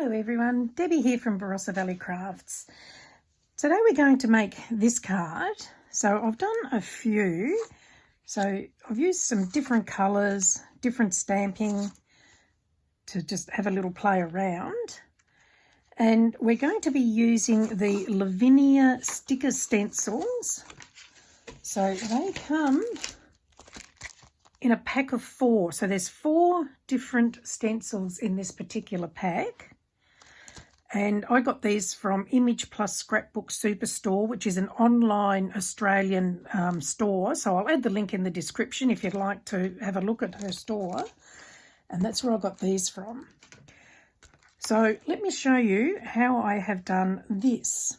Hello everyone, Debbie here from Barossa Valley Crafts. Today we're going to make this card. So I've done a few. So I've used some different colours, different stamping to just have a little play around. And we're going to be using the Lavinia sticker stencils. So they come in a pack of 4. So there's 4 different stencils in this particular pack. And I got these from Image Plus Scrapbook Superstore, which is an online Australian store. So I'll add the link in the description if you'd like to have a look at her store. And that's where I got these from. So let me show you how I have done this.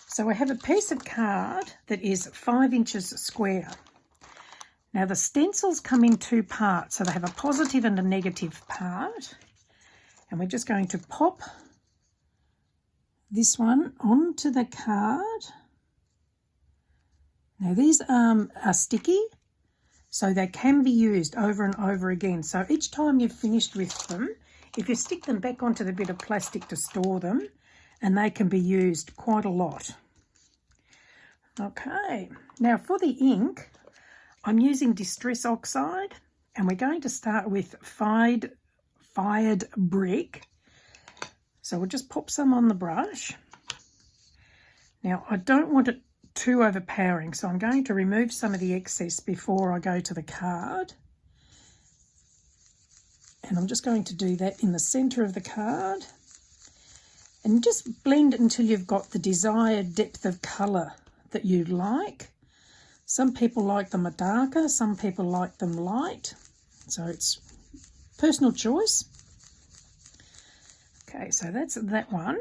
So I have a piece of card that is 5 inches square. Now the stencils come in 2 parts, so they have a positive and a negative part. And we're just going to pop this one onto the card. Now these are sticky, so they can be used over and over again. So each time you've finished with them, if you stick them back onto the bit of plastic to store them, and they can be used quite a lot. Okay, now for the ink, I'm using Distress Oxide, and we're going to start with fired brick. So we'll just pop some on the brush. Now I don't want it too overpowering, so I'm going to remove some of the excess before I go to the card. And I'm just going to do that in the centre of the card. And just blend it until you've got the desired depth of colour that you like. Some people like them darker, some people like them light. So it's personal choice. Okay, so that's that one.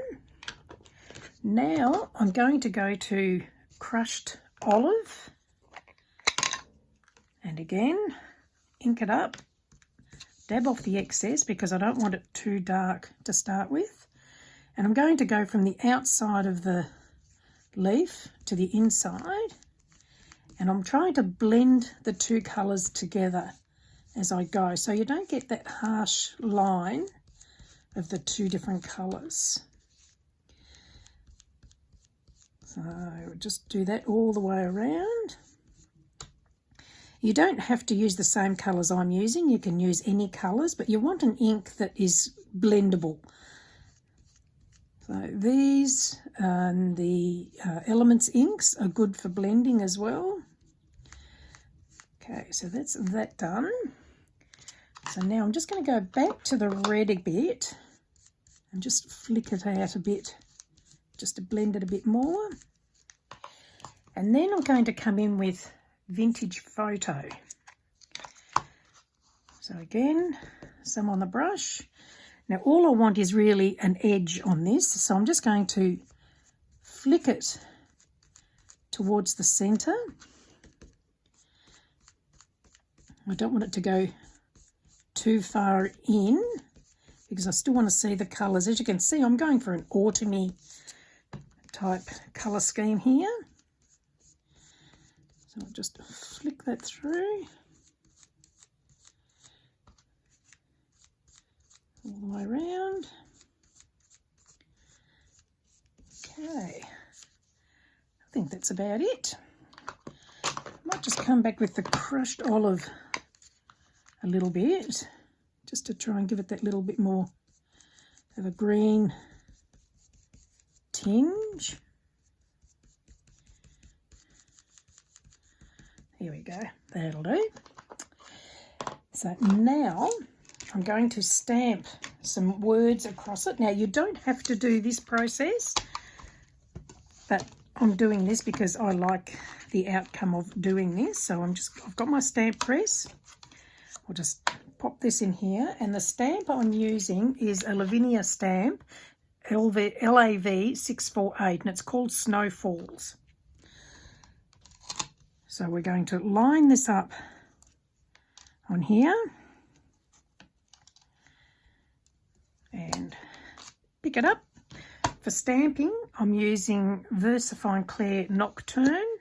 Now I'm going to go to crushed olive. And again, ink it up. Dab off the excess because I don't want it too dark to start with. And I'm going to go from the outside of the leaf to the inside. And I'm trying to blend the 2 colours together as I go, so you don't get that harsh line of the 2 different colours. So just do that all the way around. You don't have to use the same colours I'm using. You can use any colours, but you want an ink that is blendable. So these and the Elements inks are good for blending as well. Okay, so that's that done. So now I'm just going to go back to the red a bit and just flick it out a bit, just to blend it a bit more. And then I'm going to come in with Vintage Photo. So again, some on the brush. Now all I want is really an edge on this, so I'm just going to flick it towards the centre. I don't want it to go too far in because I still want to see the colours. As you can see, I'm going for an autumny type colour scheme here. So I'll just flick that through all the way around. Okay, I think that's about it. I might just come back with the crushed olive a little bit, just to try and give it that little bit more of a green tinge. Here we go, that'll do. So now I'm going to stamp some words across it. Now you don't have to do this process, but I'm doing this because I like the outcome of doing this. So I've got my stamp press. I'll just pop this in here, and the stamp I'm using is a Lavinia stamp, LAV648, and it's called Snowfalls. So we're going to line this up on here and pick it up. For stamping, I'm using VersaFine Clair Nocturne.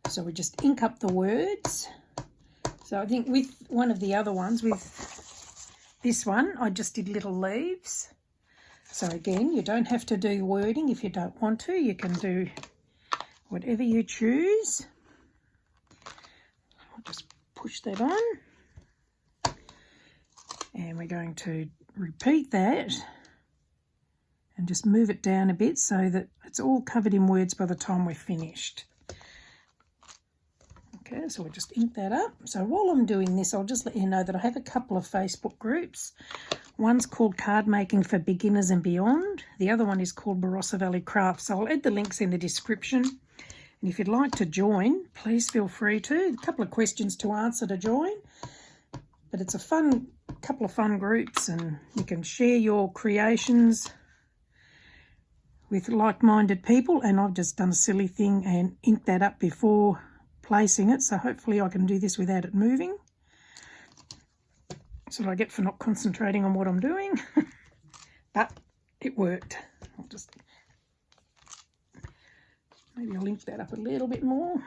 So we just ink up the words. So I think with one of the other ones, with this one, I just did little leaves. So again, you don't have to do wording if you don't want to. You can do whatever you choose. I'll just push that on. And we're going to repeat that and just move it down a bit so that it's all covered in words by the time we're finished. Okay, so we'll just ink that up. So while I'm doing this, I'll just let you know that I have a couple of Facebook groups. One's called Cardmaking for Beginners and Beyond. The other one is called Barossa Valley Crafts. So I'll add the links in the description. And if you'd like to join, please feel free to. A couple of questions to answer to join. But it's a couple of fun groups, and you can share your creations with like-minded people. And I've just done a silly thing and inked that up before placing it, so hopefully I can do this without it moving. That's what I get for not concentrating on what I'm doing. But it worked. Maybe I'll ink that up a little bit more.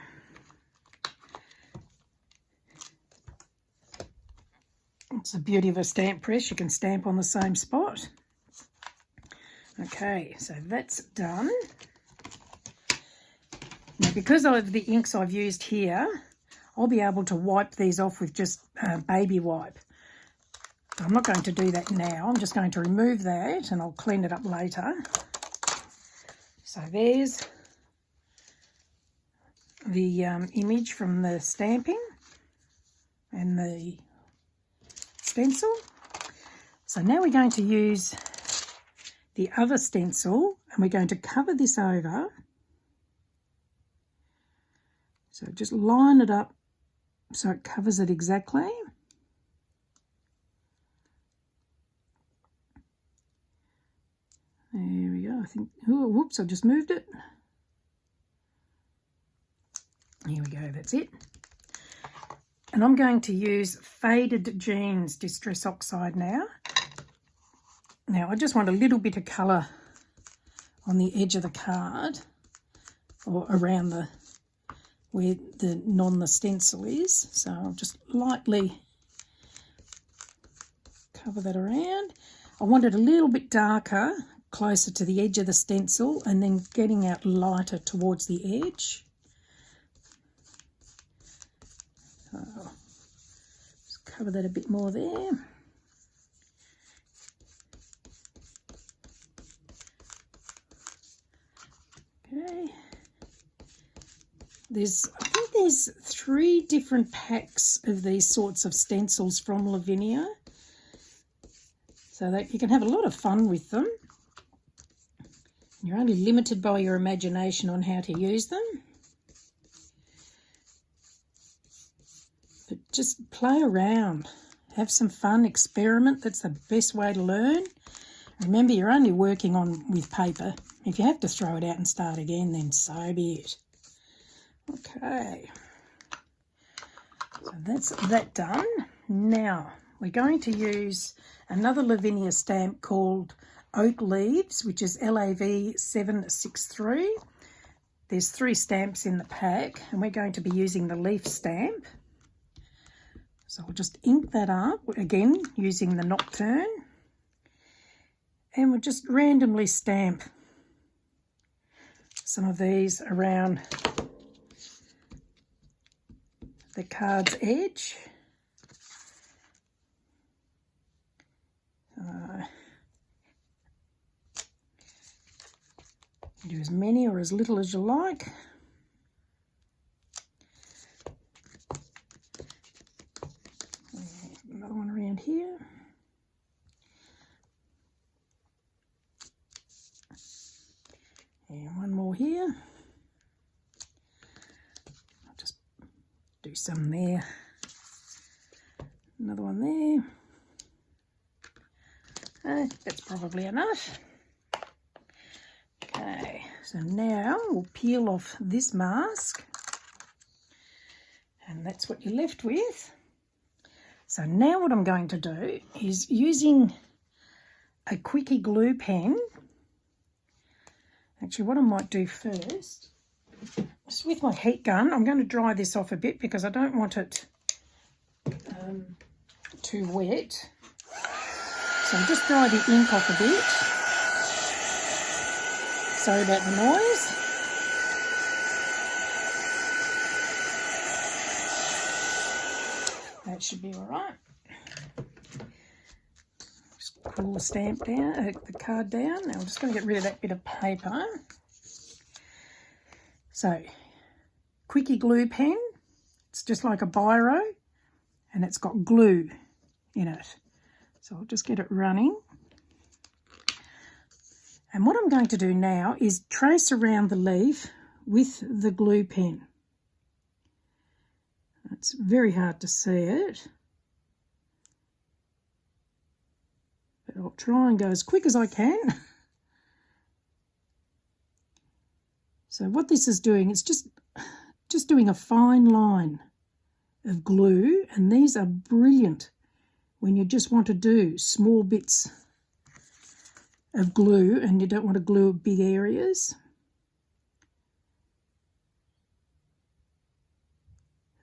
It's the beauty of a stamp press, you can stamp on the same spot. Okay, so that's done. Now, because of the inks I've used here, I'll be able to wipe these off with just baby wipe. I'm not going to do that now. I'm just going to remove that and I'll clean it up later. So there's the image from the stamping and the stencil. So now we're going to use the other stencil and we're going to cover this over. So just line it up so it covers it exactly. There we go. I think, oh, whoops, I just moved it. Here we go, that's it. And I'm going to use Faded Jeans Distress Oxide now. Now, I just want a little bit of colour on the edge of the card or around the where the stencil is. So I'll just lightly cover that around. I want it a little bit darker, closer to the edge of the stencil, and then getting out lighter towards the edge. So just cover that a bit more there. Okay. I think there's 3 different packs of these sorts of stencils from Lavinia, so that you can have a lot of fun with them. You're only limited by your imagination on how to use them. But just play around, have some fun, experiment. That's the best way to learn. Remember, you're only working with paper. If you have to throw it out and start again, then so be it. Okay, so that's that done. Now we're going to use another Lavinia stamp called Oak Leaves, which is LAV 763. There's 3 stamps in the pack, and we're going to be using the leaf stamp. So I'll just ink that up, again using the Nocturne, and we'll just randomly stamp some of these around the card's edge. Do as many or as little as you like. Another one around here. And one more here. I'll just do some there. Another one there. That's probably enough. Okay, so now we'll peel off this mask, and that's what you're left with. So now what I'm going to do is, using a quickie glue pen, actually what I might do first, just with my heat gun, I'm going to dry this off a bit because I don't want it too wet. So just dry the ink off a bit. Sorry about the noise. That should be all right. Just pull the stamp down, the card down. Now I'm just going to get rid of that bit of paper. So, quickie glue pen. It's just like a biro, and it's got glue in it. So I'll just get it running. And what I'm going to do now is trace around the leaf with the glue pen. It's very hard to see it, but I'll try and go as quick as I can. So what this is doing, it's just doing a fine line of glue, and these are brilliant when you just want to do small bits of glue and you don't want to glue big areas.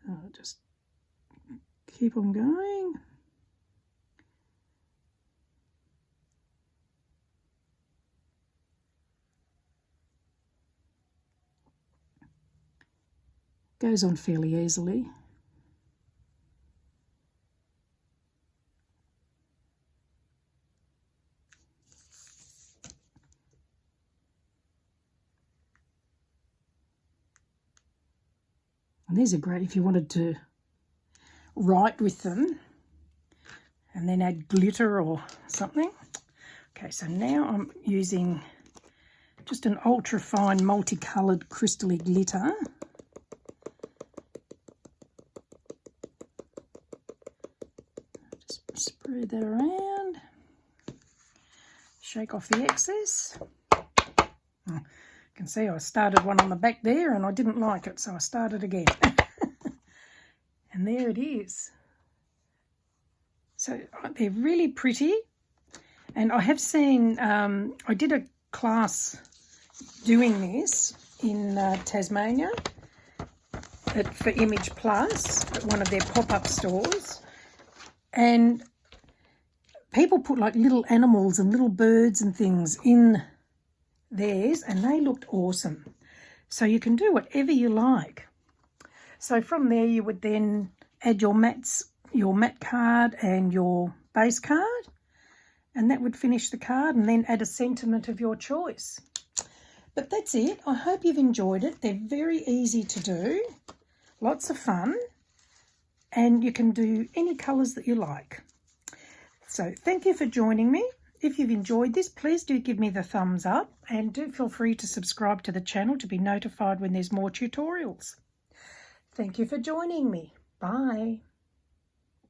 I'll just keep on going. Goes on fairly easily. And these are great if you wanted to write with them and then add glitter or something. Okay, so now I'm using just an ultra fine multicoloured crystally glitter. Just spread that around. Shake off the excess. You can see I started one on the back there and I didn't like it, so I started again. And there it is. So they're really pretty. And I have seen, I did a class doing this in Tasmania for Image Plus at one of their pop-up stores. And people put like little animals and little birds and things in theirs, and they looked awesome. So you can do whatever you like. So from there you would then add your matte card and your base card, and that would finish the card, and then add a sentiment of your choice. But that's it. I hope you've enjoyed it. They're very easy to do, lots of fun, and you can do any colours that you like. So thank you for joining me. If you've enjoyed this, please do give me the thumbs up, and do feel free to subscribe to the channel to be notified when there's more tutorials. Thank you for joining me. Bye.